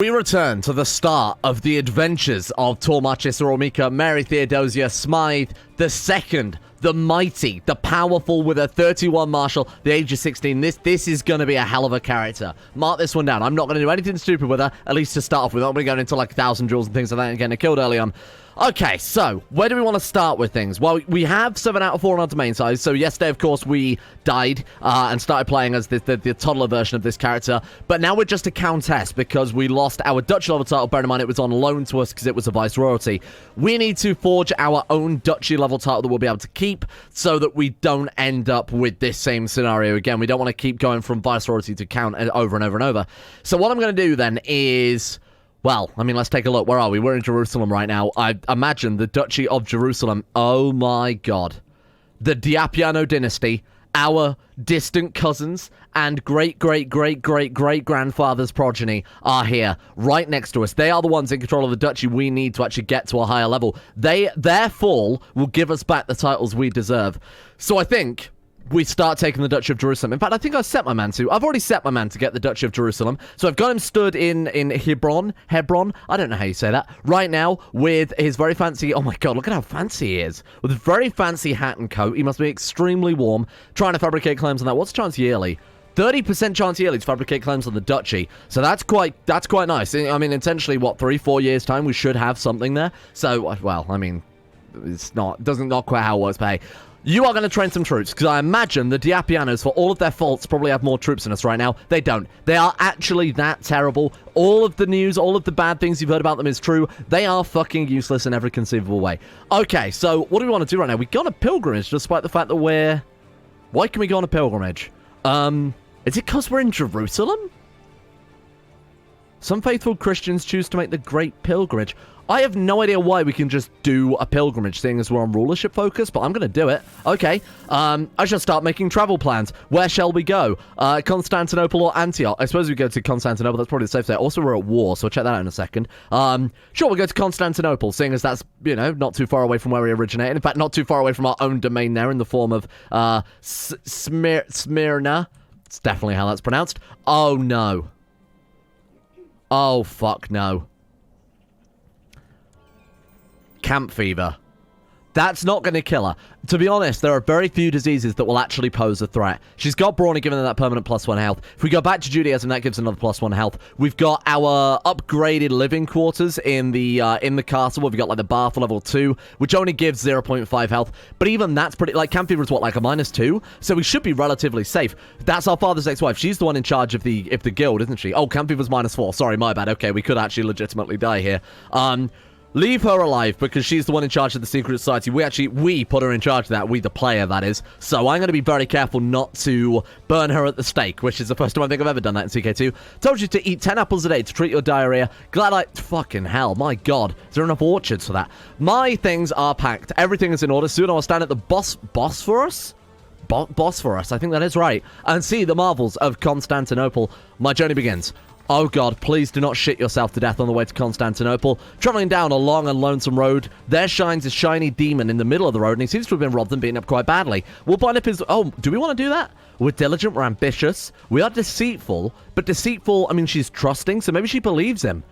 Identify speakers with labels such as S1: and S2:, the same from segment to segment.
S1: We return to the start of the adventures of Tormachis Oromika, Mary Theodosia Smythe, the second, the mighty, the powerful with a 31 martial, the age of 16. This is going to be a hell of a character. Mark this one down. I'm not going to do anything stupid with her, at least to start off with. I'm going to go into like 1,000 duels and things like that and getting her killed early on. Okay, so where do we want to start with things? Well, we have 7 out of 4 on our domain size. So yesterday, of course, we died and started playing as the toddler version of this character. But now we're just a countess because we lost our Duchy level title. Bear in mind, it was on loan to us because it was a viceroyalty. We need to forge our own Duchy level title that we'll be able to keep so that we don't end up with this same scenario again. We don't want to keep going from viceroyalty to count over and over and over. So what I'm going to do then is... Well, I mean, let's take a look. Where are we? We're in Jerusalem right now. I imagine the Duchy of Jerusalem. Oh my god. The Diapiano dynasty, our distant cousins and great-great-great-great-great-grandfather's progeny are here, right next to us. They are the ones in control of the duchy we need to actually get to a higher level. Their fall will give us back the titles we deserve. So I think... we start taking the Duchy of Jerusalem. In fact, I think I've set my man to. I've already set my man to get the Duchy of Jerusalem. So I've got him stood in Hebron. I don't know how you say that. Right now, with his very fancy... oh my god, look at how fancy he is. With a very fancy hat and coat. He must be extremely warm. Trying to fabricate claims on that. What's the chance yearly? 30% chance yearly to fabricate claims on the Duchy. So that's quite nice. I mean, intentionally, what, 3-4 years' time, we should have something there. So, well, I mean, it's not... doesn't not quite how it works, but hey. You are going to train some troops, because I imagine the Diapianos, for all of their faults, probably have more troops than us right now. They don't. They are actually that terrible. All of the news, all of the bad things you've heard about them is true. They are fucking useless in every conceivable way. Okay, so what do we want to do right now? We go on a pilgrimage, despite the fact that we're... why can we go on a pilgrimage? Is it because we're in Jerusalem? Some faithful Christians choose to make the Great Pilgrimage. I have no idea why we can just do a pilgrimage, seeing as we're on rulership focus, but I'm going to do it. Okay, I shall start making travel plans. Where shall we go? Constantinople or Antioch? I suppose we go to Constantinople. That's probably the safe there. Also, we're at war, so I'll check that out in a second. Sure, we'll go to Constantinople, seeing as that's, you know, not too far away from where we originated. In fact, not too far away from our own domain there in the form of Smyrna. It's definitely how that's pronounced. Oh, no. Oh, fuck no. Camp fever. That's not going to kill her. To be honest, there are very few diseases that will actually pose a threat. She's got brawny, giving her that permanent +1 health. If we go back to Judaism, that gives another +1 health. We've got our upgraded living quarters in the castle. We've got like the bar for level 2, which only gives 0.5 health. But even that's pretty... like, camp fever is what, like a -2? So we should be relatively safe. That's our father's ex-wife. She's the one in charge of the guild, isn't she? Oh, camp fever's -4. Sorry, my bad. Okay, we could actually legitimately die here. Leave her alive, because she's the one in charge of the secret society. We put her in charge of that. We, the player, that is. So I'm going to be very careful not to burn her at the stake, which is the first time I think I've ever done that in CK2. Told you to eat 10 apples a day to treat your diarrhea. Glad I... fucking hell, my god. Is there enough orchards for that? My things are packed. Everything is in order. Soon I'll stand at the Bosphorus? Bosphorus, I think that is right. And see the marvels of Constantinople. My journey begins. Oh god, please do not shit yourself to death on the way to Constantinople. Traveling down a long and lonesome road, there shines a shiny demon in the middle of the road, and he seems to have been robbed and beaten up quite badly. We'll bind up his... oh, do we want to do that? We're diligent, we're ambitious, we are deceitful, but deceitful, I mean, she's trusting, so maybe she believes him.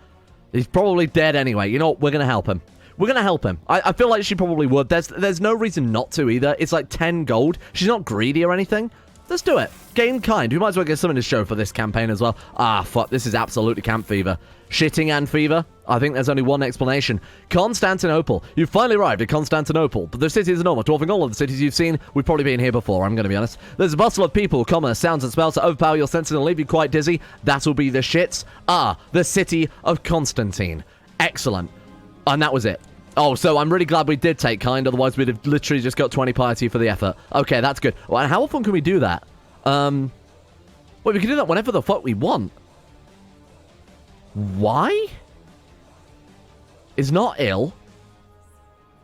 S1: He's probably dead anyway. You know what? We're going to help him. We're going to help him. I feel like she probably would. There's no reason not to either. It's like 10 gold. She's not greedy or anything. Let's do it. Gain kind. We might as well get something to show for this campaign as well. Ah, fuck. This is absolutely camp fever. Shitting and fever? I think there's only one explanation. Constantinople. You've finally arrived at Constantinople, but the city is enormous, dwarfing all of the cities you've seen. We've probably been here before, I'm going to be honest. There's a bustle of people, commerce, sounds and smells to overpower your senses and leave you quite dizzy. That'll be the shits. Ah, the city of Constantine. Excellent. And that was it. Oh, so I'm really glad we did take kind, otherwise we'd have literally just got 20 piety for the effort. Okay, that's good. Well, and how often can we do that? Well, we can do that whenever the fuck we want. Why? Is not ill.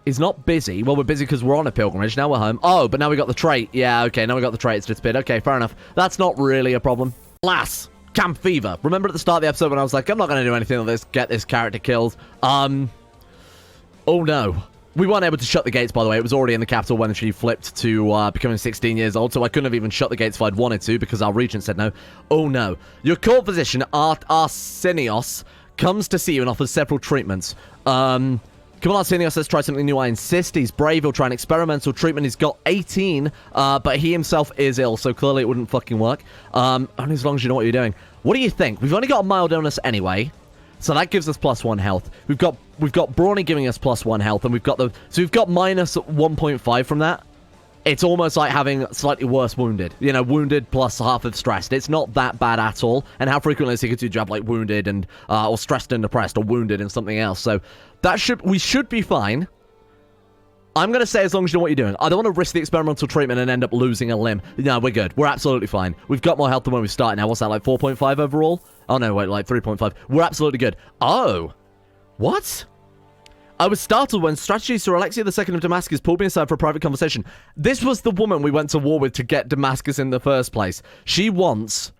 S1: Is not busy. Well, we're busy because we're on a pilgrimage. Now we're home. Oh, but now we got the trait. Yeah, okay, now we got the trait. It's disappeared. Okay, fair enough. That's not really a problem. Lass. Camp fever. Remember at the start of the episode when I was like, I'm not going to do anything with this, get this character killed. Oh no. We weren't able to shut the gates, by the way. It was already in the capital when she flipped to becoming 16 years old, so I couldn't have even shut the gates if I'd wanted to because our regent said no. Oh no. Your court physician, Arsenios, comes to see you and offers several treatments. Kamufen says try something new. I insist. He's brave. He'll try an experimental treatment. He's got 18, but he himself is ill, so clearly it wouldn't fucking work. Only as long as you know what you're doing. What do you think? We've only got a mild illness anyway, so that gives us +1 health. We've got Brawny giving us +1 health, and we've got minus 1.5 from that. It's almost like having slightly worse wounded. You know, wounded plus half of stressed. It's not that bad at all. And how frequently is CK2 do you have, like, wounded and, or stressed and depressed, or wounded and something else? So, we should be fine. I'm going to say as long as you know what you're doing. I don't want to risk the experimental treatment and end up losing a limb. No, we're good. We're absolutely fine. We've got more health than when we started now. What's that, like 4.5 overall? Oh, no, wait, like 3.5. We're absolutely good. Oh. What? I was startled when strategist Sir Alexia II of Damascus pulled me aside for a private conversation. This was the woman we went to war with to get Damascus in the first place. She wants,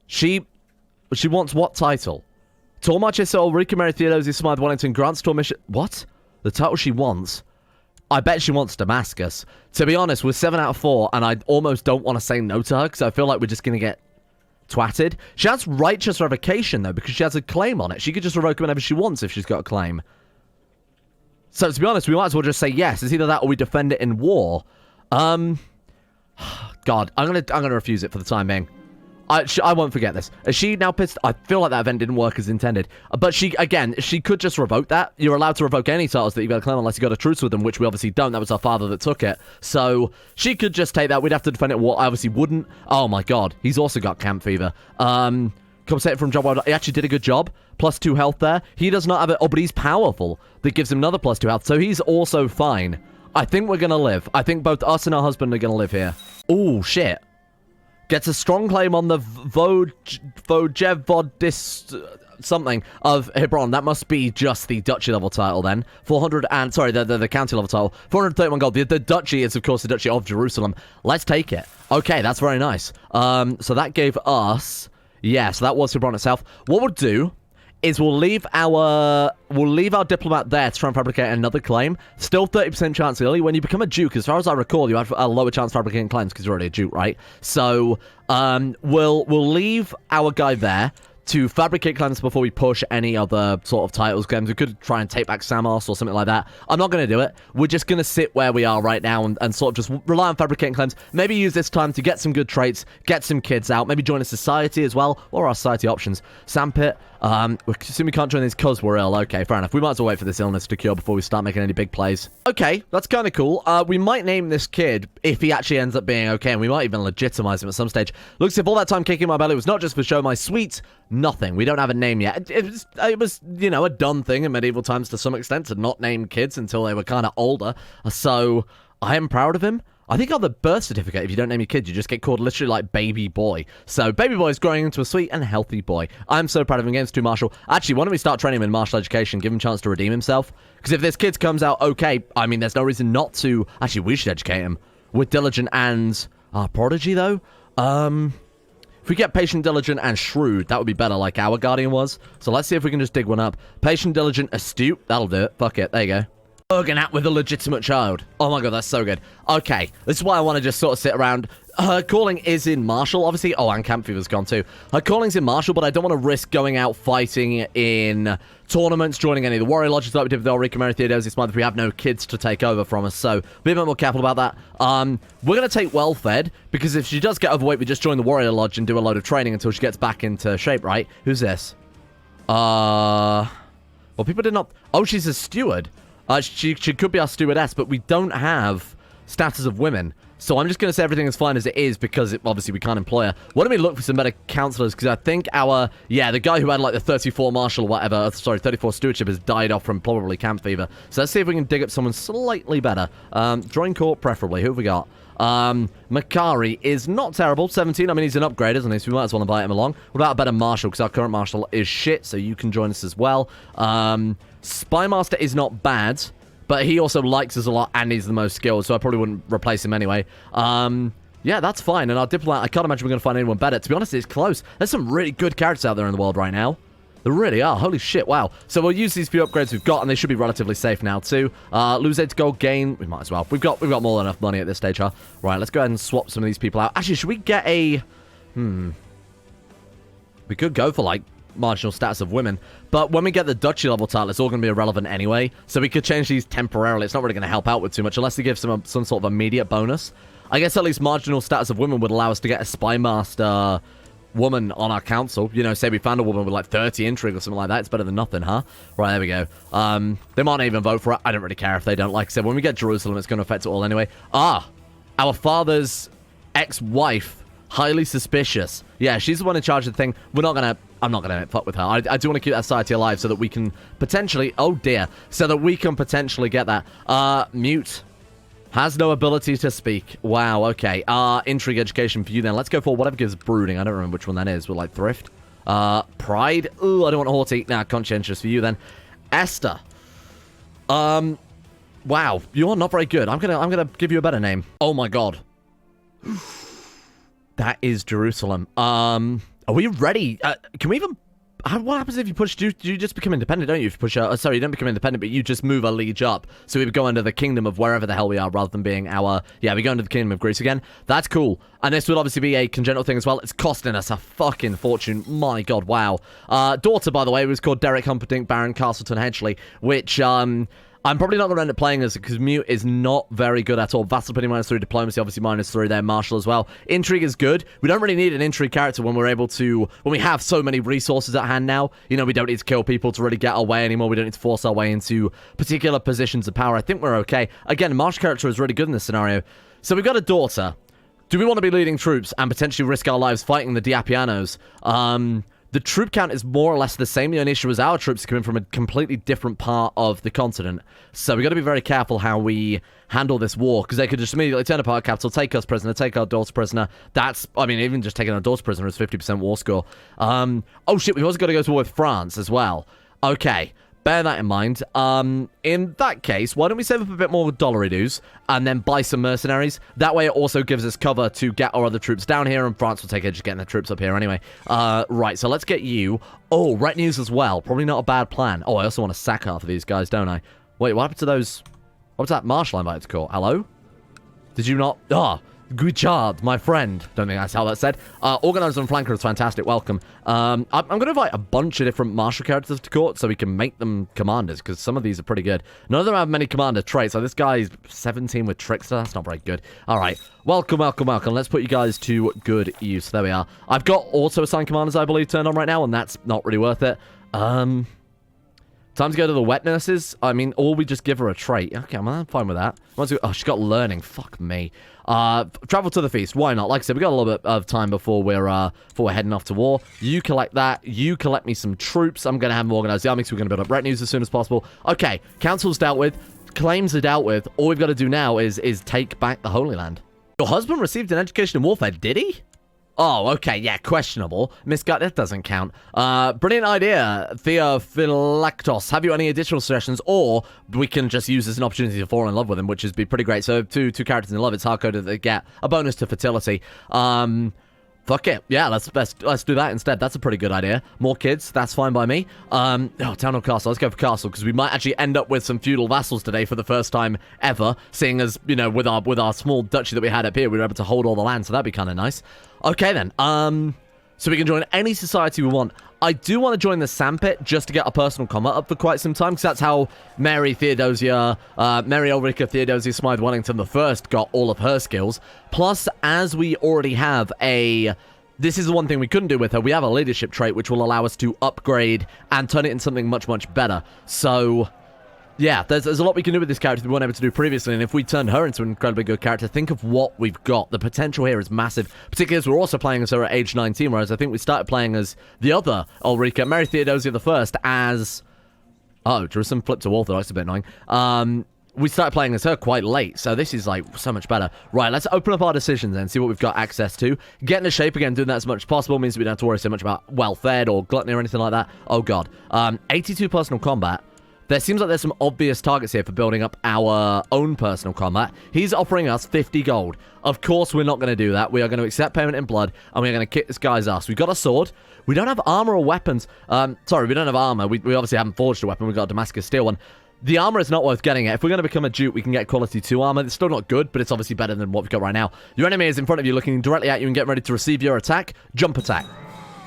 S1: she wants what title? Tormarcher Soul, Rika Mary Theodosia Smythe Wellington grants Tormission. What? The title she wants? I bet she wants Damascus. To be honest, we're 7 out of 4, and I almost don't want to say no to her, because I feel like we're just going to get twatted. She has righteous revocation, though, because she has a claim on it. She could just revoke whenever she wants if she's got a claim. So, to be honest, we might as well just say yes. It's either that or we defend it in war. God, I'm gonna refuse it for the time being. I won't forget this. Is she now pissed? I feel like that event didn't work as intended. But she could just revoke that. You're allowed to revoke any titles that you've got a claim unless you got a truce with them, which we obviously don't. That was our father that took it. So she could just take that. We'd have to defend it. What I obviously wouldn't. Oh my god. He's also got camp fever. Compensate from job. He actually did a good job. +2 health there. He does not have it. Oh, but he's powerful. That gives him another +2 health. So he's also fine. I think we're going to live. I think both us and our husband are going to live here. Oh, shit. Gets a strong claim on the Vojevodis something of Hebron. That must be just the duchy level title then. 400 and, sorry, the county level title. 431 gold. The duchy is, of course, the Duchy of Jerusalem. Let's take it. Okay, that's very nice. So that gave us, yeah, so that was Hebron itself. What we'll do is we'll leave our diplomat there to try and fabricate another claim. Still 30% chance early. When you become a duke, as far as I recall, you have a lower chance fabricating claims because you're already a duke, right? So we'll leave our guy there to fabricate claims before we push any other sort of titles claims. We could try and take back Samos or something like that. I'm not going to do it. We're just going to sit where we are right now and sort of just rely on fabricating claims. Maybe use this time to get some good traits, get some kids out, maybe join a society as well. What are our society options? Sandpit. We assume we can't join these because we're ill. Okay, fair enough. We might as well wait for this illness to cure before we start making any big plays. Okay, that's kind of cool. We might name this kid if he actually ends up being okay, and we might even legitimize him at some stage. Looks as if all that time kicking my belly was not just for show my sweet nothing. We don't have a name yet. It was, you know, a done thing in medieval times to some extent to not name kids until they were kind of older. So I am proud of him. I think on the birth certificate, if you don't name your kid, you just get called literally like baby boy. So baby boy is growing into a sweet and healthy boy. I'm so proud of him. Games 2 martial. Actually, why don't we start training him in martial education, give him a chance to redeem himself? Because if this kid comes out okay, I mean, there's no reason not to. Actually, we should educate him with diligent and prodigy though. If we get patient, diligent, and shrewd, that would be better, like our guardian was. So let's see if we can just dig one up. Patient, diligent, astute. That'll do it. Fuck it. There you go. Working out with a legitimate child. Oh my god, that's so good. Okay, this is why I want to just sort of sit around. Her calling is in martial, obviously. Oh, and camp fever's gone too. Her calling's in martial, but I don't want to risk going out fighting in tournaments, joining any of the warrior lodges like we did with Ulrika Mary Theodosia Smythe if we have no kids to take over from us. So be a bit more careful about that. We're going to take well-fed, because if she does get overweight, we just join the warrior lodge and do a load of training until she gets back into shape, right? Who's this? Well, people did not... Oh, she's a steward. She could be our stewardess, but we don't have status of women. So I'm just going to say everything is fine as it is because obviously we can't employ her. Why don't we look for some better counselors? Because I think the guy who had like the 34 martial or whatever, sorry, 34 stewardship has died off from probably camp fever. So let's see if we can dig up someone slightly better. Drawing court preferably. Who have we got? Makari is not terrible. 17. I mean, he's an upgrade, isn't he? So we might as well invite him along. What about a better marshal? Because our current marshal is shit, so you can join us as well. Spymaster is not bad, but he also likes us a lot and he's the most skilled, so I probably wouldn't replace him anyway. Yeah, that's fine. And our diplomat, I can't imagine we're going to find anyone better. To be honest, it's close. There's some really good characters out there in the world right now. There really are. Holy shit, wow. So we'll use these few upgrades we've got, and they should be relatively safe now too. Lose 8 to gold, gain... We might as well. We've got more than enough money at this stage, huh? Right, let's go ahead and swap some of these people out. Actually, should we get a... We could go for, like, marginal status of women, but when we get the duchy level title, it's all going to be irrelevant anyway, so we could change these temporarily. It's not really going to help out with too much, unless they give some sort of immediate bonus. I guess at least marginal status of women would allow us to get a spy master woman on our council. You know, say we found a woman with like 30 intrigue or something like that. It's better than nothing, huh? Right, there we go. They might not even vote for it. I don't really care if they don't. Like I said, when we get Jerusalem, it's going to affect it all anyway. Our father's ex-wife, highly suspicious. Yeah, she's the one in charge of the thing. I'm not gonna fuck with her. I do want to keep that society alive so that we can potentially, oh dear, so that we can potentially get that. Mute. Has no ability to speak. Wow, okay. Intrigue education for you then. Let's go for whatever gives brooding. I don't remember which one that is. We're like thrift. Pride. Ooh, I don't want haughty. Nah, conscientious for you then. Esther. Wow, you're not very good. I'm gonna give you a better name. Oh my god. That is Jerusalem. Are we ready? Can we even... What happens if you push... You just become independent, don't you? If you push... sorry, you don't become independent, but you just move a liege up. So we would go under the kingdom of wherever the hell we are, rather than being our... Yeah, we go under the kingdom of Greece again. That's cool. And this would obviously be a congenital thing as well. It's costing us a fucking fortune. My god, wow. Daughter, by the way, was called Derek Humperdinck Baron Castleton Hedgley, which... I'm probably not going to end up playing as because Mute is not very good at all. Vassal putting -3, Diplomacy obviously -3 there, Martial as well. Intrigue is good. We don't really need an intrigue character when we're able to, when we have so many resources at hand now. You know, we don't need to kill people to really get our way anymore. We don't need to force our way into particular positions of power. I think we're okay. Again, Martial character is really good in this scenario. So we've got a daughter. Do we want to be leading troops and potentially risk our lives fighting the Diapianos? The troop count is more or less the same. The only issue is our troops are coming from a completely different part of the continent. So we got to be very careful how we handle this war, because they could just immediately turn apart our capital, take us prisoner, take our daughter prisoner. That's, I mean, even just taking our daughter prisoner is 50% war score. Oh shit, we've also got to go to war with France as well. Okay. Bear that in mind. In that case, why don't we save up a bit more dollary dues and then buy some mercenaries? That way it also gives us cover to get our other troops down here, and France will take edge getting their troops up here anyway. Right, so let's get you. Oh, retinues as well. Probably not a bad plan. Oh, I also want to sack half of these guys, don't I? Wait, what happened to those? What was that marshal I invited to court? Hello? Did you not? Guichard, my friend. Don't think that's how that's said. Organizer and Flanker is fantastic. Welcome. I'm going to invite a bunch of different martial characters to court so we can make them commanders, because some of these are pretty good. None of them have many commander traits. So this guy's 17 with Trickster. That's not very good. All right. Welcome, welcome, welcome. Let's put you guys to good use. There we are. I've got auto-assigned commanders, I believe, turned on right now, and that's not really worth it. Time to go to the wet nurses. I mean, or we just give her a trait. Okay, I'm fine with that. Oh, she's got learning. Fuck me. Travel to the feast. Why not? Like I said, we got a little bit of time before we're heading off to war. You collect that. You collect me some troops. I'm going to have them organize the army, so we're going to build up retinues as soon as possible. Okay, council's dealt with. Claims are dealt with. All we've got to do now is take back the Holy Land. Your husband received an education in warfare, did he? Oh, okay, yeah, questionable. Misgut, that doesn't count. Brilliant idea, Theophylactos. Have you any additional suggestions? Or we can just use this as an opportunity to fall in love with him, which would be pretty great. So, two characters in love, it's hard-coded that they get a bonus to fertility. Fuck it. Yeah, let's do that instead. That's a pretty good idea. More kids, that's fine by me. Town or castle. Let's go for castle, because we might actually end up with some feudal vassals today for the first time ever, seeing as, you know, with our small duchy that we had up here, we were able to hold all the land, so that'd be kind of nice. Okay, then. So we can join any society we want. I do want to join the Sandpit just to get our personal combat up for quite some time, because that's how Mary Ulrika Theodosia Smythe Wellington I got all of her skills. Plus, as we already have this is the one thing we couldn't do with her. We have a leadership trait, which will allow us to upgrade and turn it into something much, much better. So, yeah, there's a lot we can do with this character we weren't able to do previously, and if we turn her into an incredibly good character, think of what we've got. The potential here is massive, particularly as we're also playing as her at age 19, whereas I think we started playing as the other Ulrika, Mary Theodosia I, as... Oh, Jerusalem flipped to Orthodox, a bit annoying. We started playing as her quite late, so this is, like, so much better. Right, let's open up our decisions and see what we've got access to. Get into shape again, doing that as much as possible means we don't have to worry so much about well-fed or gluttony or anything like that. Oh, God. 82 personal combat. There seems like there's some obvious targets here for building up our own personal combat. He's offering us 50 gold. Of course, we're not going to do that. We are going to accept payment in blood, and we're going to kick this guy's ass. We've got a sword. We don't have armor or weapons. Sorry, we don't have armor. We obviously haven't forged a weapon. We've got a Damascus steel one. The armor is not worth getting it. If we're going to become a duke, we can get quality 2 armor. It's still not good, but it's obviously better than what we've got right now. Your enemy is in front of you, looking directly at you and getting ready to receive your attack. Jump attack.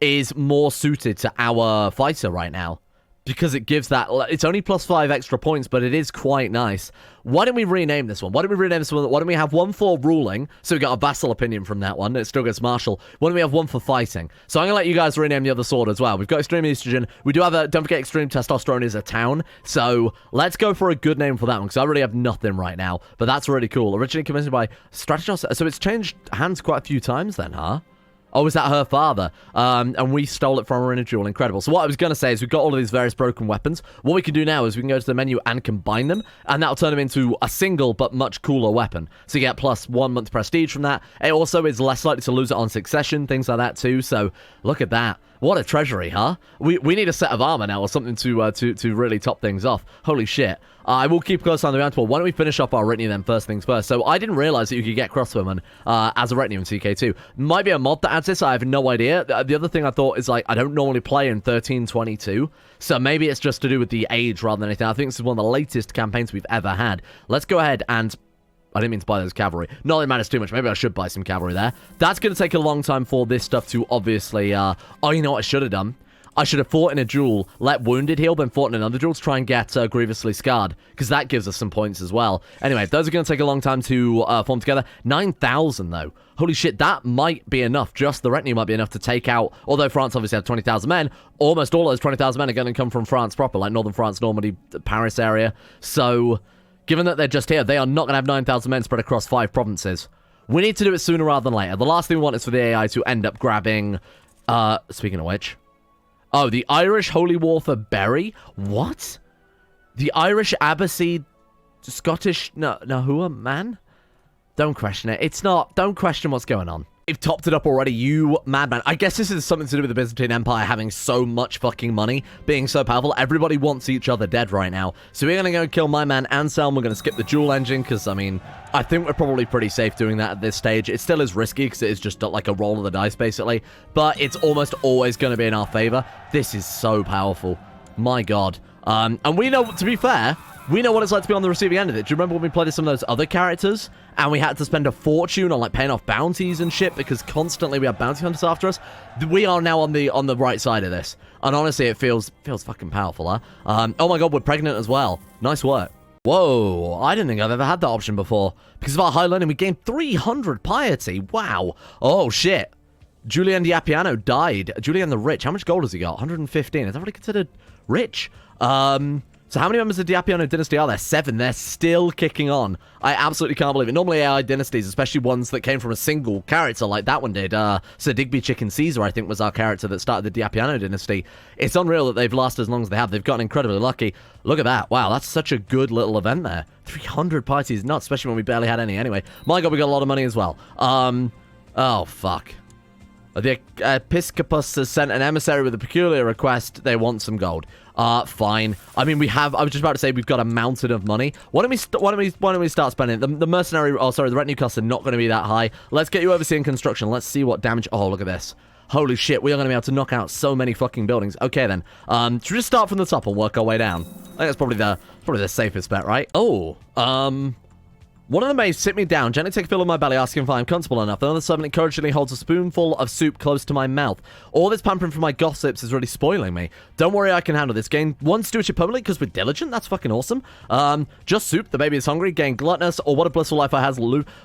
S1: is more suited to our fighter right now. Because it gives that... It's only +5 extra points, but it is quite nice. Why don't we rename this one? Why don't we we have one for ruling? So we got a vassal opinion from that one. It still gets martial. Why don't we have one for fighting? So I'm going to let you guys rename the other sword as well. We've got extreme estrogen. We do have a... Don't forget, extreme testosterone is a town. So let's go for a good name for that one, because I really have nothing right now. But that's really cool. Originally commissioned by Strategos. So it's changed hands quite a few times then, huh? Oh, is that her father? And we stole it from her in a duel. Incredible. So what I was going to say is we've got all of these various broken weapons. What we can do now is we can go to the menu and combine them, and that'll turn them into a single but much cooler weapon. So you get +1 month prestige from that. It also is less likely to lose it on succession, things like that too. So look at that. What a treasury, huh? We need a set of armor now or something to really top things off. Holy shit. I will keep close on the round. Why don't we finish up our retinue then first things first? So I didn't realize that you could get crossbowmen as a retinue in CK2. Might be a mod that adds this. I have no idea. The other thing I thought is, like, I don't normally play in 1322. So maybe it's just to do with the age rather than anything. I think this is one of the latest campaigns we've ever had. Let's go ahead and... I didn't mean to buy those cavalry. Not that it matters too much. Maybe I should buy some cavalry there. That's going to take a long time for this stuff to obviously... Oh, you know what I should have done? I should have fought in a duel, let wounded heal, then fought in another duel to try and get grievously scarred, because that gives us some points as well. Anyway, those are going to take a long time to form together. 9,000, though. Holy shit, that might be enough. Just the retinue might be enough to take out, although France obviously have 20,000 men, almost all of those 20,000 men are going to come from France proper, like northern France, Normandy, Paris area. So... given that they're just here, they are not going to have 9,000 men spread across 5 provinces. We need to do it sooner rather than later. The last thing we want is for the AI to end up grabbing... speaking of which... Oh, the Irish Holy War for Berry? What? The Irish Abbasid... Scottish... No, who are man? Don't question it. It's not... Don't question what's going on. You've topped it up already, you madman. I guess this is something to do with the Byzantine Empire having so much fucking money, being so powerful. Everybody wants each other dead right now. So we're going to go kill my man Anselm. We're going to skip the dual engine because, I mean, I think we're probably pretty safe doing that at this stage. It still is risky because it is just like a roll of the dice, basically. But it's almost always going to be in our favor. This is so powerful. My God. And we know, to be fair... we know what it's like to be on the receiving end of it. Do you remember when we played as some of those other characters? And we had to spend a fortune on, like, paying off bounties and shit because constantly we have bounty hunters after us? We are now on the right side of this. And honestly, it feels fucking powerful, huh? Oh my God, we're pregnant as well. Nice work. Whoa, I didn't think I've ever had that option before. Because of our high learning, we gained 300 piety. Wow. Oh, shit. Julian Diapiano died. Julian the Rich. How much gold has he got? 115. Is that really considered rich? So how many members of the Diapiano dynasty are there? 7. They're still kicking on. I absolutely can't believe it. Normally AI dynasties, especially ones that came from a single character like that one did. Sir Digby Chicken Caesar, I think, was our character that started the Diapiano dynasty. It's unreal that they've lasted as long as they have. They've gotten incredibly lucky. Look at that. Wow, that's such a good little event there. 300 parties, nuts, especially when we barely had any anyway. My God, we got a lot of money as well. Oh, fuck. The Episcopus has sent an emissary with a peculiar request. They want some gold. Fine. I mean, I was just about to say we've got a mountain of money. Why don't we start spending it? The mercenary... Oh, sorry, the retinue costs are not going to be that high. Let's get you overseeing construction. Let's see what damage... Oh, look at this. Holy shit, we are going to be able to knock out so many fucking buildings. Okay, then. Should we just start from the top and work our way down? I think that's probably the safest bet, right? Oh, one of the maids sit me down, gently take a feel of my belly, asking if I am comfortable enough. Another servant encouragingly holds a spoonful of soup close to my mouth. All this pampering from my gossips is really spoiling me. Don't worry, I can handle this. Gain 1 stewardship permanently because we're diligent. That's fucking awesome. Just soup. The baby is hungry. Gain gluttonous. Or what a blissful life I has.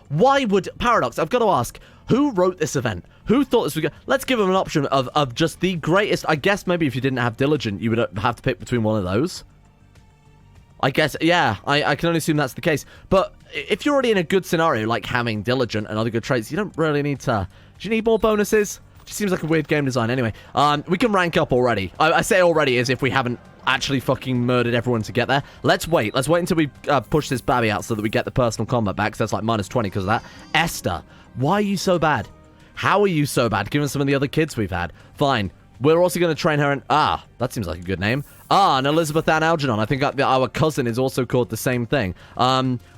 S1: Why would... Paradox, I've got to ask. Who wrote this event? Who thought this was good? Let's give them an option of just the greatest... I guess maybe if you didn't have diligent, you would have to pick between one of those. I guess, yeah, I can only assume that's the case. But if you're already in a good scenario, like having diligent and other good traits, you don't really need to... Do you need more bonuses? Just seems like a weird game design. Anyway, we can rank up already. I say already as if we haven't actually fucking murdered everyone to get there. Let's wait. Let's wait until we push this babby out so that we get the personal combat back. So that's like -20 because of that. Esther, why are you so bad? How are you so bad, given some of the other kids we've had? Fine. We're also going to train her in... Ah, that seems like a good name. Ah, and Elizabeth Ann Algernon. I think our cousin is also called the same thing.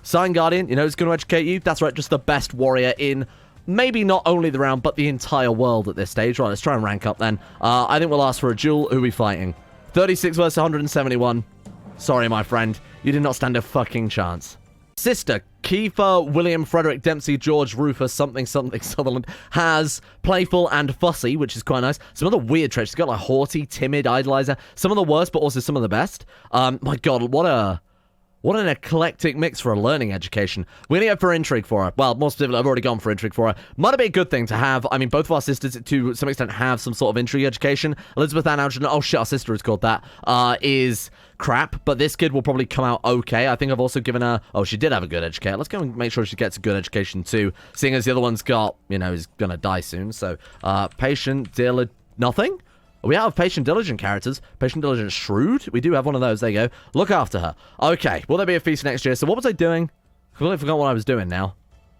S1: Sign Guardian, you know who's going to educate you? That's right, just the best warrior in maybe not only the round, but the entire world at this stage. Right, let's try and rank up then. I think we'll ask for a duel. Who are we fighting? 36 versus 171. Sorry, my friend. You did not stand a fucking chance. Sister Kiefer, William, Frederick, Dempsey, George, Rufus, something, Sutherland, has playful and fussy, which is quite nice. Some other weird traits. She's got like haughty, timid, idolizer. Some of the worst, but also some of the best. My god, what an eclectic mix for a learning education. We're going to go for intrigue for her. Well, more specifically, I've already gone for intrigue for her. Might be a good thing to have. I mean, both of our sisters, to some extent, have some sort of intrigue education. Elizabeth Ann Algernon, oh shit, our sister is called that, is crap. But this kid will probably come out okay. I think I've also given her... Oh, she did have a good education. Let's go and make sure she gets a good education too. Seeing as the other one's got, you know, is going to die soon. So, patient, diligent... Nothing? We have patient, diligent characters. Patient, diligent, shrewd. We do have one of those. There you go. Look after her. Okay. Will there be a feast next year? So what was I doing? I completely forgot what I was doing now.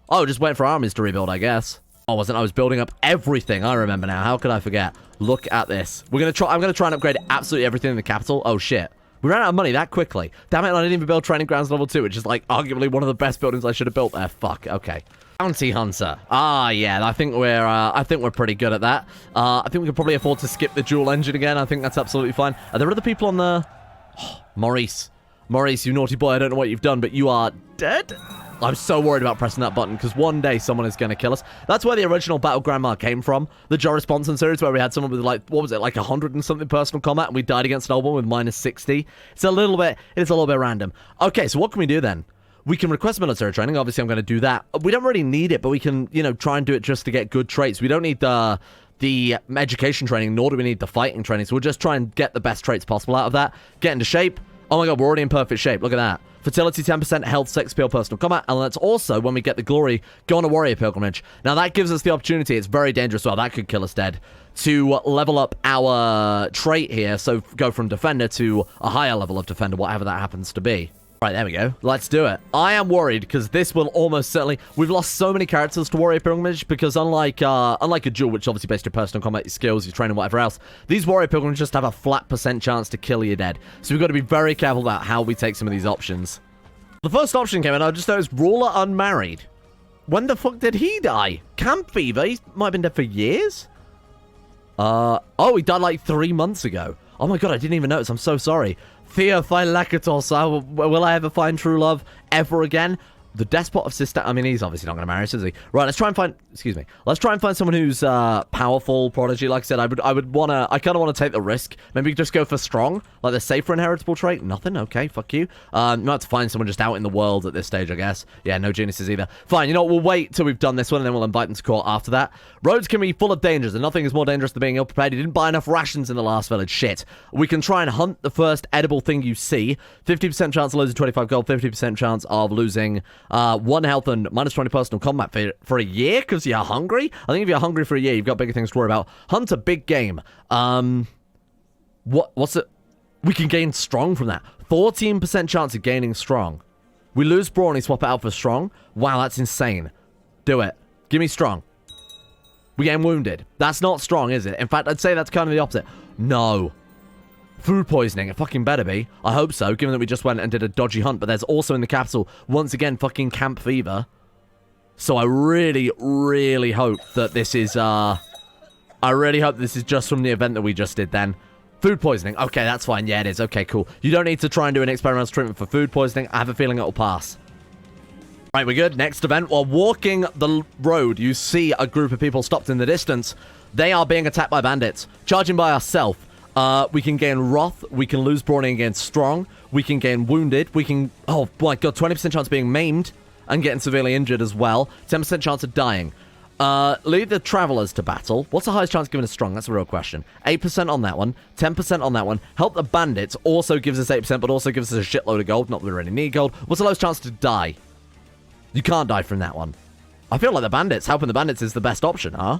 S1: Oh, just waiting for armies to rebuild, I guess. Oh, wasn't I? Was building up everything. I remember now. How could I forget? Look at this. I'm going to try and upgrade absolutely everything in the capital. Oh, shit. We ran out of money that quickly. Damn it, I didn't even build training grounds level 2, which is like arguably one of the best buildings I should have built there. Fuck. Okay. Bounty Hunter. Ah, yeah, I think we're pretty good at that. I think we could probably afford to skip the dual engine again. I think that's absolutely fine. Are there other people on the... Oh, Maurice, you naughty boy, I don't know what you've done, but you are dead? I'm so worried about pressing that button, because one day someone is going to kill us. That's where the original Battle Grandma came from. The Joe Responson series, where we had someone with, like, what was it, like 100 and something personal combat, and we died against an old one with minus 60. It's a little bit random. Okay, so what can we do then? We can request military training. Obviously, I'm going to do that. We don't really need it, but we can, you know, try and do it just to get good traits. We don't need the education training, nor do we need the fighting training. So we'll just try and get the best traits possible out of that. Get into shape. Oh my god, we're already in perfect shape. Look at that. Fertility 10%, health, sex appeal, personal combat. And let's also, when we get the glory, go on a warrior pilgrimage. Now, that gives us the opportunity. It's very dangerous. Well, that could kill us dead. To level up our trait here. So go from defender to a higher level of defender, whatever that happens to be. Right, there we go. Let's do it. I am worried because this will almost certainly... We've lost so many characters to Warrior Pilgrimage because unlike a duel, which obviously based your personal combat, your skills, your training, whatever else, these Warrior Pilgrimages just have a flat % chance to kill you dead. So we've got to be very careful about how we take some of these options. The first option came in, I just noticed Ruler Unmarried. When the fuck did he die? Camp Fever? He might have been dead for years? Oh, he died like 3 months ago. Oh my god, I didn't even notice. I'm so sorry. Theophylactos, will I ever find true love ever again? The Despot of Sister, I mean, he's obviously not going to marry us, is he? Right, let's try and find, excuse me, let's try and find someone who's powerful, prodigy. Like I said, I kind of want to take the risk. Maybe just go for strong, like the safer inheritable trait. Nothing? Okay, fuck you. You might have to find someone just out in the world at this stage, I guess. Yeah, no geniuses either. Fine, you know what, we'll wait till we've done this one, and then we'll invite them to court after that. Roads can be full of dangers, and nothing is more dangerous than being ill-prepared. You didn't buy enough rations in the last village. Shit. We can try and hunt the first edible thing you see. 50% chance of losing 25 gold, 50% chance of losing 1 health and minus 20 personal combat for a year because you're hungry. I think if you're hungry for a year, you've got bigger things to worry about. Hunt a big game. What's it? We can gain strong from that. 14% chance of gaining strong. We lose brawny, swap it out for strong. Wow, that's insane. Do it. Give me strong. We gain wounded. That's not strong, is it? In fact, I'd say that's kind of the opposite. No. Food poisoning, it fucking better be. I hope so, given that we just went and did a dodgy hunt. But there's also in the capital, once again, fucking camp fever. So I really, really hope that this is, I really hope this is just from the event that we just did then. Food poisoning. Okay, that's fine. Yeah, it is. Okay, cool. You don't need to try and do an experimental treatment for food poisoning. I have a feeling it will pass. Right, we're good. Next event. While walking the road, you see a group of people stopped in the distance. They are being attacked by bandits. Charging by ourselves. We can gain wrath. We can lose brawny and gain strong. We can gain wounded. We can... Oh, my God. 20% chance of being maimed and getting severely injured as well. 10% chance of dying. Lead the travelers to battle. What's the highest chance of giving us strong? That's a real question. 8% on that one. 10% on that one. Help the bandits also gives us 8%, but also gives us a shitload of gold. Not that we really need gold. What's the lowest chance to die? You can't die from that one. I feel like the bandits, helping the bandits is the best option, huh?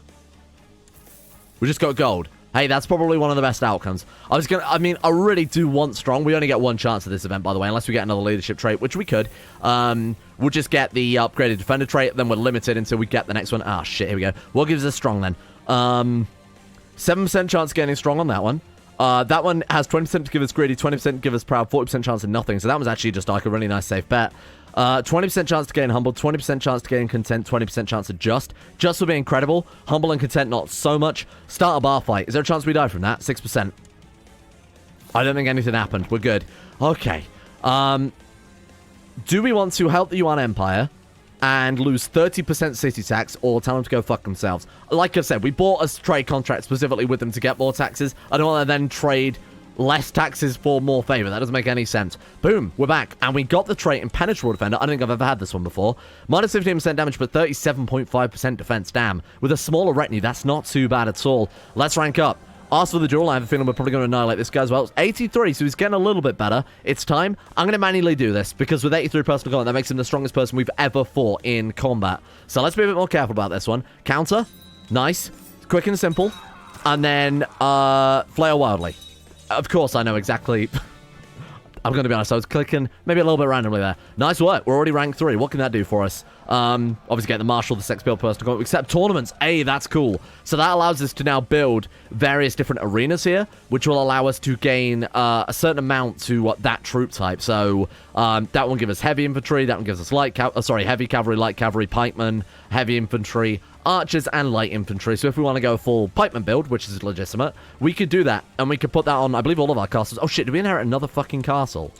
S1: We just got gold. Hey, that's probably one of the best outcomes. I mean, I really do want strong. We only get one chance at this event, by the way, unless we get another leadership trait, which we could. We'll just get the upgraded defender trait, then we're limited until we get the next one. Ah, shit, here we go. What gives us strong, then? 7% chance of getting strong on that one. That one has 20% to give us greedy, 20% to give us proud, 40% chance of nothing. So that was actually just like a really nice safe bet. 20% chance to gain humble, 20% chance to gain content, 20% chance of just. Just would be incredible. Humble and content, not so much. Start a bar fight. Is there a chance we die from that? 6%. I don't think anything happened. We're good. Okay. Do we want to help the Yuan Empire? and lose 30% city tax, or tell them to go fuck themselves. Like I said, we bought a trade contract specifically with them to get more taxes. I don't want to then trade less taxes for more favor. That doesn't make any sense. Boom, we're back. And we got the trait Impenetrable Defender. I don't think I've ever had this one before. Minus 15% damage, but 37.5% defense. Damn. With a smaller retinue, that's not too bad at all. Let's rank up. Ask for the duel. I have a feeling we're probably going to annihilate this guy as well. It's 83, so he's getting a little bit better. It's time. I'm going to manually do this, because with 83 personal combat, that makes him the strongest person we've ever fought in combat. So let's be a bit more careful about this one. Counter. Nice. Quick and simple. And then, flail wildly. Of course, I know exactly. I'm going to be honest, I was clicking maybe a little bit randomly there. Nice work. We're already ranked 3. What can that do for us? Obviously get the Marshal, the Sex Build person, except tournaments. Hey, that's cool. So that allows us to now build various different arenas here, which will allow us to gain a certain amount to that troop type. So that one gives us heavy infantry. That one gives us heavy cavalry, light cavalry, pikemen, heavy infantry, archers, and light infantry. So if we want to go full pikeman build, which is legitimate, we could do that. And we could put that on, I believe, all of our castles. Oh shit, did we inherit another fucking castle?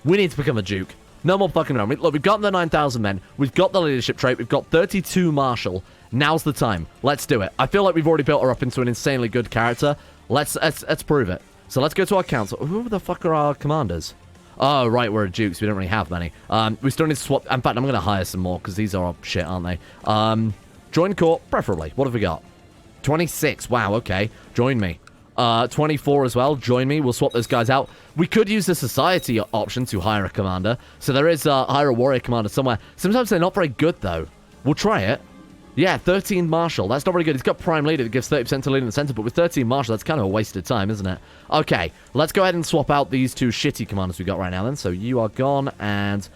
S1: We need to become a duke. No more fucking around. Look, we've got the 9,000 men. We've got the leadership trait. We've got 32 martial. Now's the time. Let's do it. I feel like we've already built her up into an insanely good character. Let's prove it. So let's go to our council. Who the fuck are our commanders? Oh, right, we're a duke, so we don't really have many. We still need to swap. In fact, I'm going to hire some more, because these are all shit, aren't they? Join court, preferably. What have we got? 26. Wow, okay. Join me. 24 as well. Join me. We'll swap those guys out. We could use the society option to hire a commander. So there is hire a warrior commander somewhere. Sometimes they're not very good, though. We'll try it. Yeah, 13 martial. That's not very good. He's got prime leader that gives 30% to lead in the center, but with 13 martial, that's kind of a wasted time, isn't it? Okay, let's go ahead and swap out these two shitty commanders we got right now then. So you are gone, and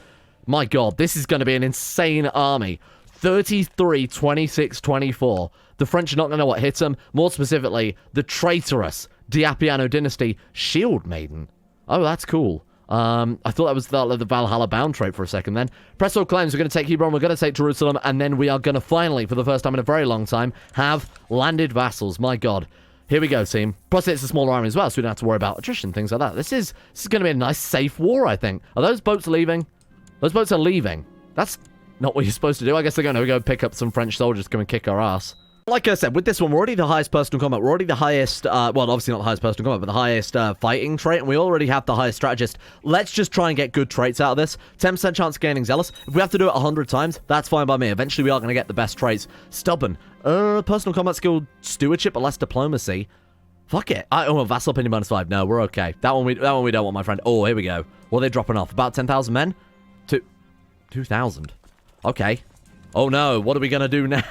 S1: my god, this is going to be an insane army. 33, 26, 24. The French are not going to know what hits them. More specifically, the traitorous Diapiano dynasty shield maiden. Oh, that's cool. I thought that was the Valhalla bound trait for a second then. Presto claims we're going to take Hebron, we're going to take Jerusalem, and then we are going to finally, for the first time in a very long time, have landed vassals. My god. Here we go, team. Plus, it's a smaller army as well, so we don't have to worry about attrition, things like that. This is going to be a nice, safe war, I think. Are those boats leaving? Those boats are leaving. That's not what you're supposed to do. I guess they're going to go pick up some French soldiers to come and kick our ass. Like I said, with this one, we're already the highest personal combat. We're already the highest, well, obviously not the highest personal combat, but the highest fighting trait, and we already have the highest strategist. Let's just try and get good traits out of this. 10% chance of gaining Zealous. If we have to do it 100 times, that's fine by me. Eventually, we are going to get the best traits. Stubborn. Personal combat skill, stewardship, but less diplomacy. Fuck it. Oh, vassal opinion -5. No, we're okay. That one we don't want, my friend. Oh, here we go. What are they dropping off? About 10,000 men? 2,000. Okay. Oh no, what are we gonna do now?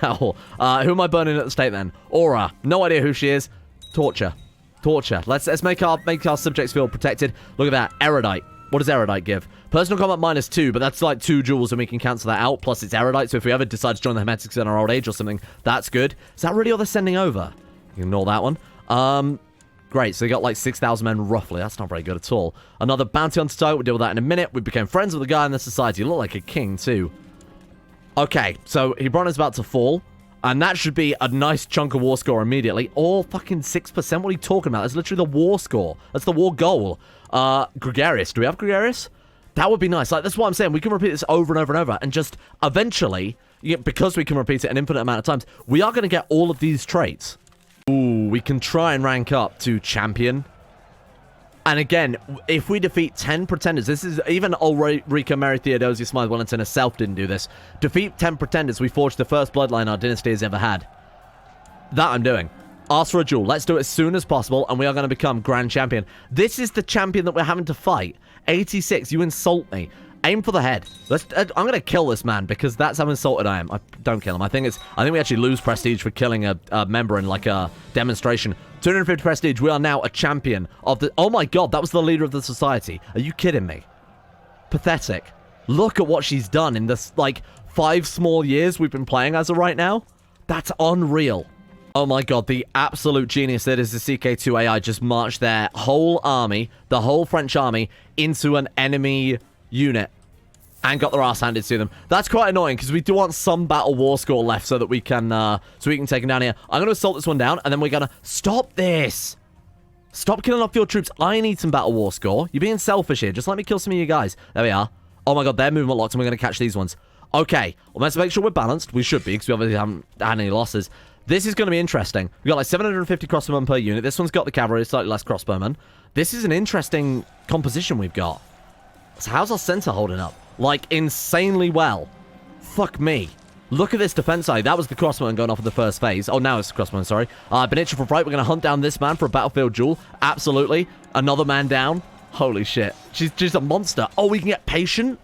S1: Who am I burning at the stake then? Aura. No idea who she is. Torture. Torture. Let's make our subjects feel protected. Look at that. Erudite. What does Erudite give? Personal combat -2, but that's like 2 jewels and we can cancel that out. Plus it's Erudite, so if we ever decide to join the Hermetics in our old age or something, that's good. Is that really all they're sending over? You can ignore that one. Great, so they got like 6,000 men roughly. That's not very good at all. Another bounty on style. We'll deal with that in a minute. We became friends with the guy in the society. You look like a king too. Okay, so Hebron is about to fall, and that should be a nice chunk of war score immediately. Or fucking 6%? What are you talking about? That's literally the war score. That's the war goal. Gregarious. Do we have Gregarious? That would be nice. Like, that's what I'm saying. We can repeat this over and over and over, and just eventually, because we can repeat it an infinite amount of times, we are going to get all of these traits. Ooh, we can try and rank up to champion. And again, if we defeat 10 pretenders, this is even Ulrika, Mary Theodosia, Smythe Wellington herself didn't do this. Defeat 10 pretenders, we forge the first bloodline our dynasty has ever had. That I'm doing. Ask for a duel. Let's do it as soon as possible, and we are going to become grand champion. This is the champion that we're having to fight. 86, you insult me. Aim for the head. I'm going to kill this man, because that's how insulted I am. Don't kill him. I think we actually lose prestige for killing a member in, like, a demonstration. 250 prestige. We are now a champion of the... Oh, my God. That was the leader of the society. Are you kidding me? Pathetic. Look at what she's done in this, like, 5 small years we've been playing as of right now. That's unreal. Oh, my God. The absolute genius that is the CK2 AI just marched their whole army, the whole French army, into an enemy unit and got their ass handed to them. That's quite annoying because we do want some battle war score left so that we can take them down here. I'm going to assault this one down, and then we're going to stop this. Stop killing off your troops. I need some battle war score. You're being selfish here. Just let me kill some of you guys. There we are. Oh my God, their movement locked, and we're going to catch these ones. Okay, well, let's make sure we're balanced. We should be, because we obviously haven't had any losses. This is going to be interesting. We've got like 750 crossbowmen per unit. This one's got the cavalry, slightly less crossbowmen. This is an interesting composition we've got. So how's our center holding up? Like, insanely well. Fuck me. Look at this defense side. That was the crossbowman going off in the first phase. Oh, now it's the crossbowman, sorry. Benitra for right. We're going to hunt down this man for a battlefield duel. Absolutely. Another man down. Holy shit. She's just a monster. Oh, we can get patient?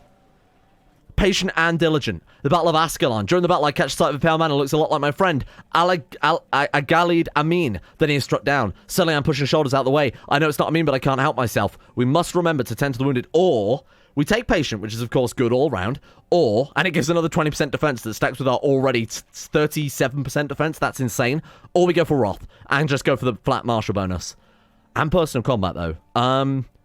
S1: Patient and diligent. The Battle of Ascalon. During the battle, I catch sight of a pale man who looks a lot like my friend, Agalid Amin. Then he is struck down. Suddenly, I'm pushing shoulders out of the way. I know it's not Amin, but I can't help myself. We must remember to tend to the wounded, or we take patient, which is, of course, good all round, and it gives another 20% defense that stacks with our already 37% defense. That's insane. Or we go for Wrath and just go for the flat martial bonus. And personal combat, though.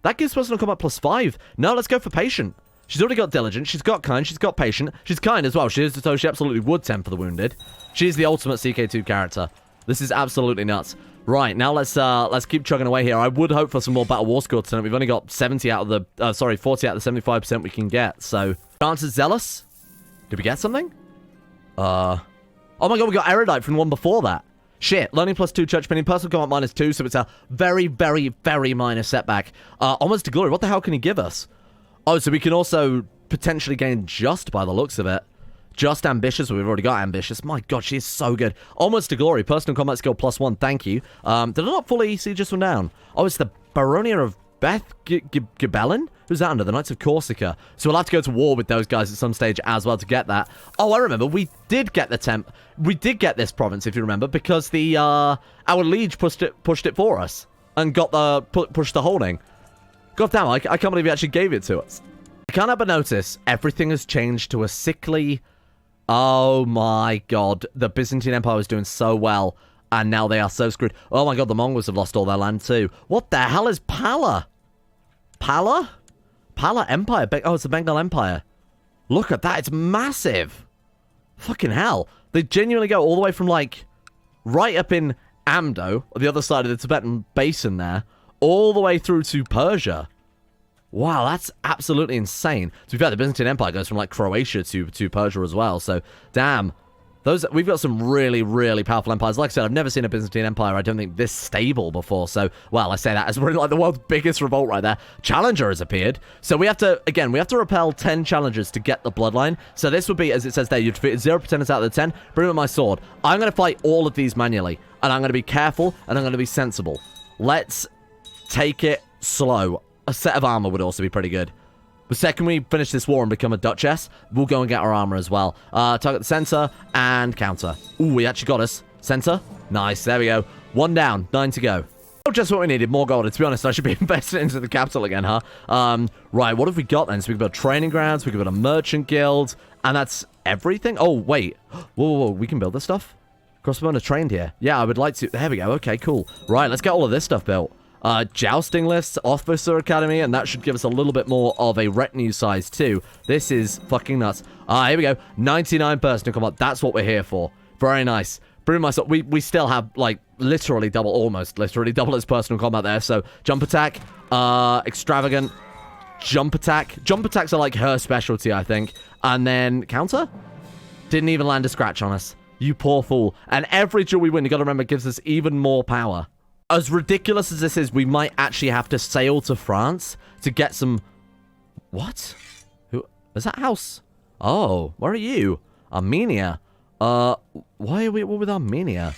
S1: That gives personal combat +5. No, let's go for patient. She's already got diligent, she's got kind, she's got patient, she's kind as well. She absolutely would tend for the wounded. She's the ultimate CK2 character. This is absolutely nuts. Right, now let's keep chugging away here. I would hope for some more Battle War score tonight. We've only got 40 out of the 75% we can get. So, chances Zealous. Did we get something? Oh my god, we got Erudite from the one before that. Shit, learning +2, church pinning, personal combat -2, so it's a very, very, very minor setback. Onwards to glory, what the hell can he give us? Oh, so we can also potentially gain just by the looks of it. Just ambitious. We've already got ambitious. My god, she is so good. Almost to glory. Personal combat skill +1. Thank you. Did I not fully see just one down? Oh, it's the Baronia of Beth Gibellin? Who's that under? The Knights of Corsica. So we'll have to go to war with those guys at some stage as well to get that. Oh, I remember. We did get the temp. We did get this province, if you remember, because the our liege pushed it for us and got the pushed the holding. God damn, I can't believe he actually gave it to us. I can't help but notice everything has changed to a sickly... Oh my god. The Byzantine Empire was doing so well, and now they are so screwed. Oh my god, the Mongols have lost all their land too. What the hell is Pala? Pala? Pala Empire? Oh, it's the Bengal Empire. Look at that, it's massive. Fucking hell. They genuinely go all the way from, like, right up in Amdo, or the other side of the Tibetan basin there, all the way through to Persia. Wow, that's absolutely insane. To be fair, the Byzantine Empire goes from, like, Croatia to Persia as well. So, damn. We've got some really, really powerful empires. Like I said, I've never seen a Byzantine Empire, I don't think, this stable before. So, well, I say that as we're in, like, the world's biggest revolt right there. Challenger has appeared. So we have to, again, we have to repel 10 challengers to get the bloodline. So this would be, as it says there, you defeat 0 pretenders out of the 10. Bring with my sword. I'm going to fight all of these manually. And I'm going to be careful, and I'm going to be sensible. Let's take it slow. A set of armor would also be pretty good. The second we finish this war and become a duchess, we'll go and get our armor as well. Target the center and counter. Ooh, we actually got us. Center. Nice. There we go. 1 down. 9 to go. Just what we needed. More gold. And to be honest, I should be invested into the capital again, huh? Right. What have we got then? So we can build training grounds. We can build a merchant guild. And that's everything? Oh, wait. Whoa. We can build this stuff? Crossbowmen are trained here. Yeah, I would like to. There we go. Okay, cool. Right. Let's get all of this stuff built. Jousting lists, officer academy, and that should give us a little bit more of a retinue size too. This is fucking nuts. Here we go. 99 personal combat. That's what we're here for. Very nice. Bring myself. We still have, like, almost literally double its personal combat there. So jump attack, extravagant, jump attack. Jump attacks are like her specialty, I think. And then counter. Didn't even land a scratch on us. You poor fool. And every duel we win, you got to remember, gives us even more power. As ridiculous as this is, we might actually have to sail to France to get some... What? Who is that house? Oh, where are you? Armenia. Why are we with Armenia?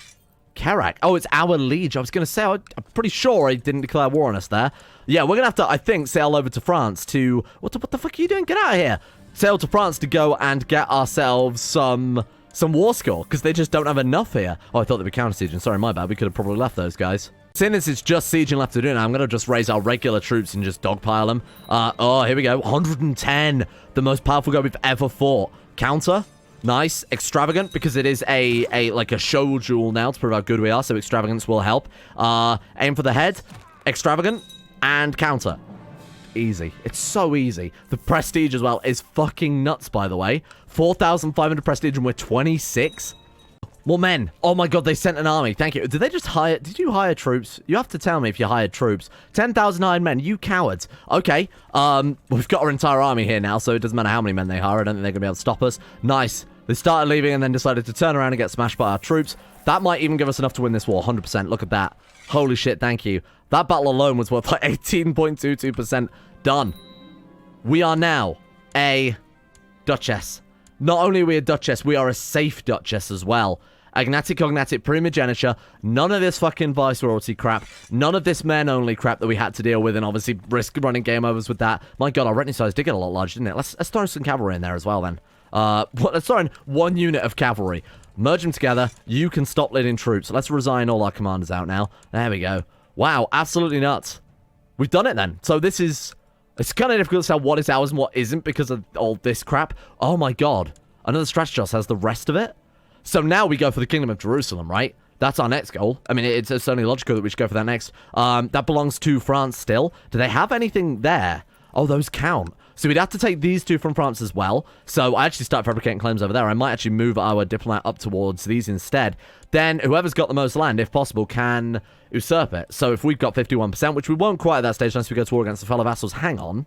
S1: Karak. Oh, it's our liege. I was going to say, I'm pretty sure I didn't declare war on us there. Yeah, we're going to have to, I think, sail over to France to... What the fuck are you doing? Get out of here. Sail to France to go and get ourselves some war score, because they just don't have enough here. Oh, I thought they'd be counter-sieging. Sorry, my bad. We could have probably left those guys. Seeing as it's just sieging left to do now, I'm going to just raise our regular troops and just dogpile them. Oh, here we go. 110. The most powerful guy we've ever fought. Counter. Nice. Extravagant, because it is like a show duel now to prove how good we are, so extravagance will help. Aim for the head. Extravagant. And counter. Easy. It's so easy. The prestige as well is fucking nuts, by the way. 4,500 prestige and we're 26. More men. Oh my god, they sent an army. Thank you. Did they just hire... Did you hire troops? You have to tell me if you hired troops. 10,000 hired men. You cowards. Okay. We've got our entire army here now, so it doesn't matter how many men they hire. I don't think they're going to be able to stop us. Nice. They started leaving and then decided to turn around and get smashed by our troops. That might even give us enough to win this war. 100%. Look at that. Holy shit, thank you. That battle alone was worth like 18.22%. Done. We are now a duchess. Not only are we a duchess, we are a safe duchess as well. Agnatic, cognatic, primogeniture, none of this fucking viceroyalty crap, none of this men-only crap that we had to deal with, and obviously risk running game overs with that. My god, our retinue size did get a lot larger, didn't it? Let's throw some cavalry in there as well, then. Let's throw in 1 unit of cavalry. Merge them together. You can stop leading troops. Let's resign all our commanders out now. There we go. Wow, absolutely nuts. We've done it, then. So this is... It's kind of difficult to tell what is ours and what isn't because of all this crap. Oh my god. Another strategist has the rest of it. So now we go for the Kingdom of Jerusalem, right? That's our next goal. I mean, it's only logical that we should go for that next. That belongs to France still. Do they have anything there? Oh, those count. So we'd have to take these 2 from France as well. So I actually start fabricating claims over there. I might actually move our diplomat up towards these instead. Then whoever's got the most land, if possible, can usurp it. So if we've got 51%, which we won't quite at that stage unless we go to war against the fellow vassals. Hang on.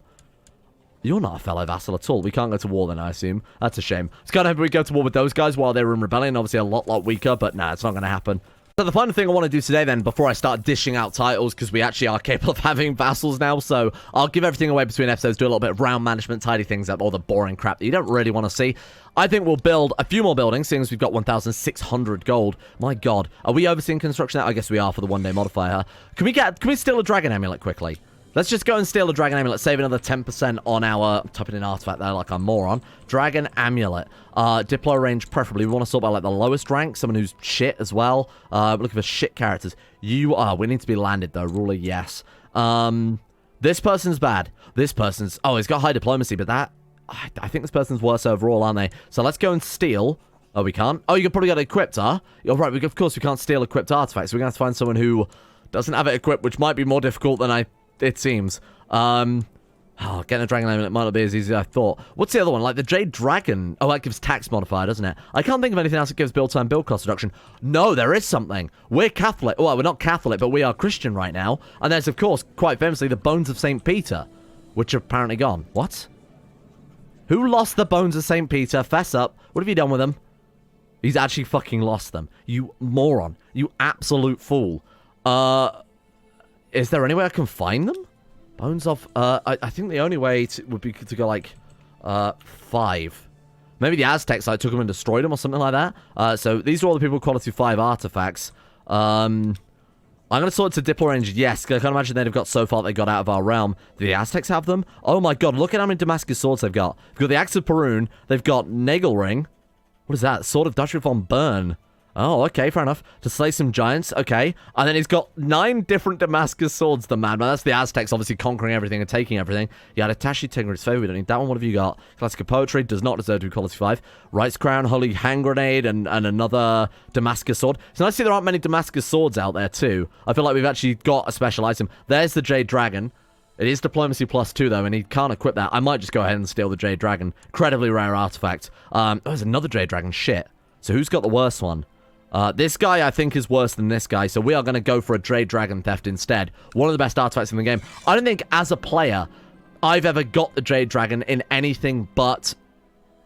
S1: You're not a fellow vassal at all. We can't go to war then, I assume. That's a shame. It's kind of we go to war with those guys while they were in rebellion. Obviously a lot weaker, but nah, it's not going to happen. So the final thing I want to do today then, before I start dishing out titles, because we actually are capable of having vassals now, so I'll give everything away between episodes, do a little bit of round management, tidy things up, all the boring crap that you don't really want to see. I think we'll build a few more buildings, seeing as we've got 1,600 gold. My god. Are we overseeing construction now? I guess we are for the one-day modifier. Can we steal a dragon amulet quickly? Let's just go and steal a dragon amulet. Save another 10% on our... I'm typing in artifact there like I'm a moron. Dragon amulet. Diplo range preferably. We want to sort by like the lowest rank. Someone who's shit as well. Looking for shit characters. You are. We need to be landed though. Ruler, yes. This person's bad. This person's... Oh, he's got high diplomacy, but that... I think this person's worse overall, aren't they? So let's go and steal... Oh, we can't? Oh, you could probably get it equipped, huh? You're right. Of course, we can't steal equipped artifacts. We're going to have to find someone who doesn't have it equipped, which might be more difficult than it seems. Getting a dragon amulet might not be as easy as I thought. What's the other one? Like the Jade Dragon. Oh, that gives tax modifier, doesn't it? I can't think of anything else that gives build time, build cost reduction. No, there is something. We're Catholic. Well, we're not Catholic, but we are Christian right now. And there's, of course, quite famously, the bones of St. Peter, which are apparently gone. What? Who lost the bones of St. Peter? Fess up. What have you done with them? He's actually fucking lost them. You moron. You absolute fool. Is there any way I can find them? Bones of... I think the only way would be to go, like, 5. Maybe the Aztecs, like, took them and destroyed them or something like that. So these are all the people with quality 5 artifacts. I'm going to sort to Diplo range, yes. I can't imagine they'd have got so far they got out of our realm. Do the Aztecs have them? Oh my god, look at how many Damascus swords they've got. They've got the Axe of Perun. They've got Nagelring. What is that? Sword of Duchy von Bern. Oh, okay, fair enough. To slay some giants, okay. And then he's got 9 different Damascus swords, the madman. That's the Aztecs obviously conquering everything and taking everything. You had Atashi Tigris favor, we don't need that one. What have you got? Classical Poetry does not deserve to be quality 5. Right's Crown, Holy Hand Grenade, and another Damascus sword. It's nice to see there aren't many Damascus swords out there, too. I feel like we've actually got a special item. There's the Jade Dragon. It is Diplomacy +2, though, and he can't equip that. I might just go ahead and steal the Jade Dragon. Incredibly rare artifact. Oh, there's another Jade Dragon. Shit. So who's got the worst one? This guy, I think, is worse than this guy, so we are going to go for a Jade Dragon Theft instead. One of the best artifacts in the game. I don't think, as a player, I've ever got the Jade Dragon in anything but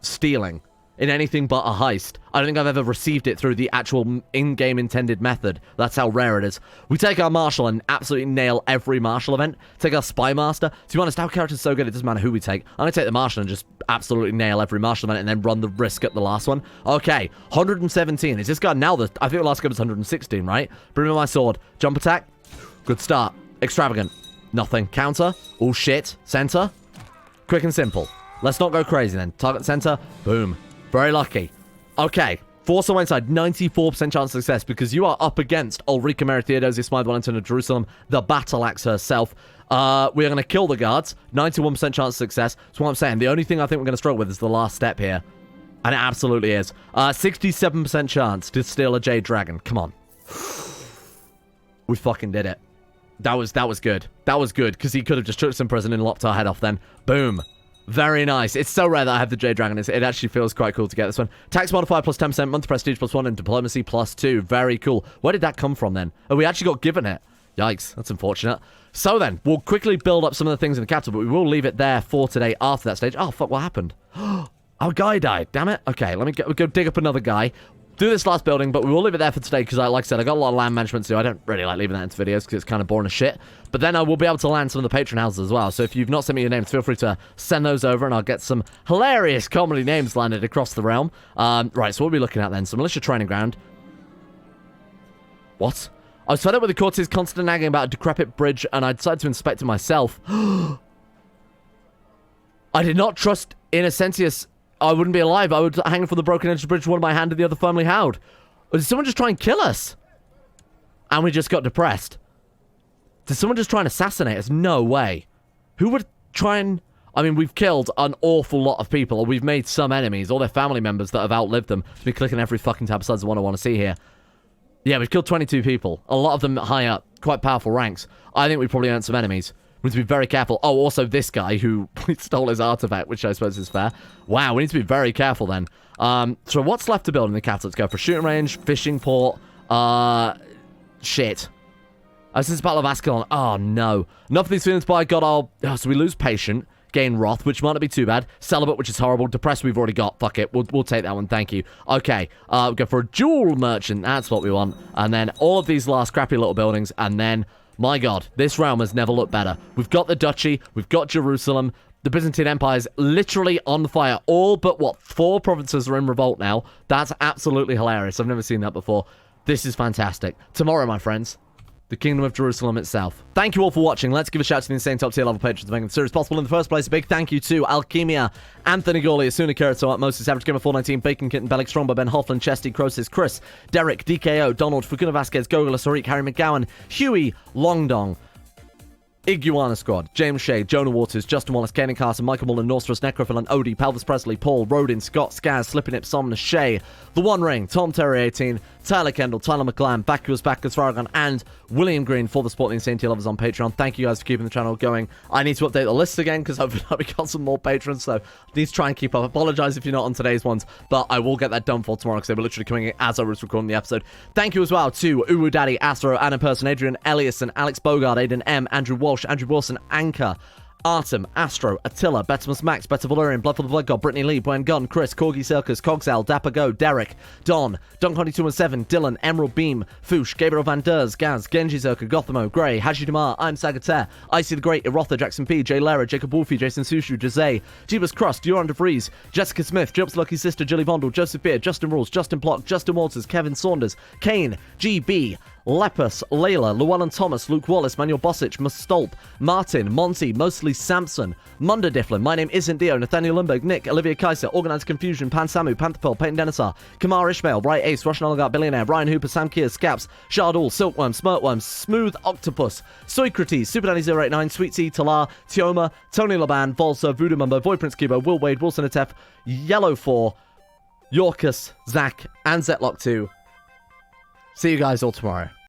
S1: stealing. In anything but a heist. I don't think I've ever received it through the actual in-game intended method. That's how rare it is. We take our Marshal and absolutely nail every Marshal event. Take our Spy Master. To be honest, our character's so good, it doesn't matter who we take. I'm going to take the Marshal and just absolutely nail every Marshal event and then run the risk at the last one. Okay, 117. Is this guy now the... I think the last guy was 116, right? Bring me my sword. Jump attack. Good start. Extravagant. Nothing. Counter. Oh, shit. Center. Quick and simple. Let's not go crazy then. Target center. Boom. Very lucky. Okay. Force on one side, 94% chance of success because you are up against Ulrika Mary Theodosius Smythe Wellington of Jerusalem, the battle axe herself. We are going to kill the guards. 91% chance of success. That's what I'm saying. The only thing I think we're going to struggle with is the last step here. And it absolutely is. 67% chance to steal a Jade Dragon. Come on. We fucking did it. That was good. That was good because he could have just took us in prison and lopped our head off then. Boom. Very nice. It's so rare that I have the Jade Dragon. It actually feels quite cool to get this one. Tax modifier plus 10%, month prestige plus 1, and diplomacy plus 2. Very cool. Where did that come from then? Oh, we actually got given it. Yikes, that's unfortunate. So then, we'll quickly build up some of the things in the capital, but we will leave it there for today after that stage. Oh, fuck, what happened? Our guy died. Damn it. Okay, let me go dig up another guy. Do this last building, but we will leave it there for today because, like I said, I got a lot of land management to do. I don't really like leaving that into videos because it's kind of boring as shit. But then I will be able to land some of the patron houses as well. So if you've not sent me your names, feel free to send those over and I'll get some hilarious comedy names landed across the realm. Right, so what are we looking at then? So militia training ground. What? I was fed up with the courtiers constantly nagging about a decrepit bridge and I decided to inspect it myself. I did not trust Innocentius. I wouldn't be alive. I would hang from the broken edge of the bridge, one of my hand and the other firmly held. Or did someone just try and kill us? And we just got depressed. Did someone just try and assassinate us? No way. Who would try and... I mean, we've killed an awful lot of people, or we've made some enemies, or their family members that have outlived them. Be clicking every fucking tab besides the one I want to see here. Yeah, we've killed 22 people. A lot of them high up, quite powerful ranks. I think we probably earned some enemies. We need to be very careful. Oh, also this guy who stole his artifact, which I suppose is fair. Wow, we need to be very careful then. So what's left to build in the capital? Let's go for shooting range, fishing port. Shit. This is the Battle of Ascalon. Oh, no. Enough of these feelings by God. So we lose patient, gain wrath, which might not be too bad. Celibate, which is horrible. Depressed, we've already got. Fuck it. We'll take that one. Thank you. Okay. We'll go for a jewel merchant. That's what we want. And then all of these last crappy little buildings. And then... my God, this realm has never looked better. We've got the Duchy, we've got Jerusalem, the Byzantine Empire is literally on fire. All but, 4 provinces are in revolt now. That's absolutely hilarious. I've never seen that before. This is fantastic. Tomorrow, my friends, the Kingdom of Jerusalem itself. Thank you all for watching. Let's give a shout to the insane top tier level patrons making the series possible in the first place. A big thank you to Alchemia, Anthony Gawley, Asuna Kirito, Moses, Average Gamer 419, Bacon Kitten, Bellic Strongbow, Ben Hoffland, Chesty, Crosis, Chris, Derek, DKO, Donald, Fukuna Vasquez, Gogol, Sarik, Harry McGowan, Huey, Longdong, Iguana Squad, James Shea, Jonah Waters, Justin Wallace, Kanan Carson, Michael Mullen, Norstrus, Necrophilin, Odie, Pelvis Presley, Paul, Rodin, Scott, Skaz, Slippin' Ip, Somnus, Shea, The One Ring, Tom Terry 18, Tyler Kendall, Tyler McGlam, Bacchus, Farragon, and William Green for the Sport the Insane Tier lovers on Patreon. Thank you guys for keeping the channel going. I need to update the list again because I've got some more patrons, so I need to try and keep up. Apologize if you're not on today's ones, but I will get that done for tomorrow because they were literally coming in as I was recording the episode. Thank you as well to Uwu Daddy, Astro, Anna Person, Adrian Eliasson, Alex Bogard, Aiden M, Andrew Walsh, Andrew Wilson, Anchor, Artem, Astro, Attila, Betimus Max, Better Valerian, Blood for the Blood God, Brittany Lee, Buen Gunn, Chris, Corgi Circus, Cogsal, Dapper Go, Derek, Don, Dunk217, Dylan, Emerald Beam, Foosh, Gabriel Van Ders, Gaz, Genji Zerka, Gothamo, Grey, Haji Damar, I'm Sagater, Icy the Great, Erotha, Jackson P, Jay Lara, Jacob Wolfie, Jason Sushu, Jose, Jeebus Crust, Joran DeVries, Jessica Smith, Job's Lucky Sister, Jilly Vondel, Joseph Beard, Justin Rules, Justin Block, Justin Walters, Kevin Saunders, Kane, GB, Lepus, Layla, Llewellyn Thomas, Luke Wallace, Manuel Bosic, Mustolp, Martin, Monty, Mostly Samson, Munda Difflin, My Name Isn't Dio, Nathaniel Lundberg, Nick, Olivia Kaiser, Organized Confusion, Pan Samu, Pantherpearl, Peyton Denisar, Kamar Ishmael, Bright Ace, Russian Oligarch Billionaire, Ryan Hooper, Sam Keir, Scaps, Shardul, Silkworm, Smirtworm, Smooth Octopus, Soicrates, Super Danny 089, Sweet Sea, Talar, Tioma, Tony Laban, Volsa, Voodoo Mumbo, Boy Prince Cubo, Will Wade, Wilson Atef, Yellow 4, Yorkus, Zach, and Zetlock 2. See you guys all tomorrow.